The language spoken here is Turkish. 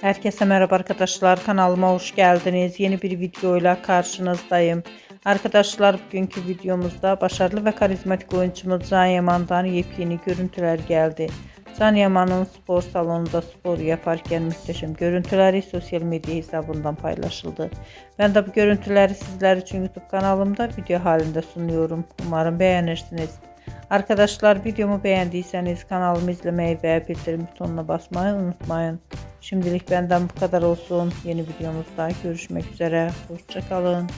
Herkese merhaba arkadaşlar, kanalıma hoş geldiniz. Yeni bir videoyla karşınızdayım. Arkadaşlar, bugünkü videomuzda başarılı ve karizmatik oyuncumuz Can Yaman'dan yepyeni görüntüler geldi. Can Yaman'ın spor salonunda spor yaparken muhteşem görüntüleri sosyal medya hesabından paylaşıldı. Ben de bu görüntüleri sizler için YouTube kanalımda video halinde sunuyorum. Umarım beğenirsiniz. Arkadaşlar, videomu beğendiyseniz kanalımı izlemeyi ve bildirim butonuna basmayı unutmayın. Şimdilik benden bu kadar olsun. Yeni videomuzda görüşmek üzere. Hoşça kalın.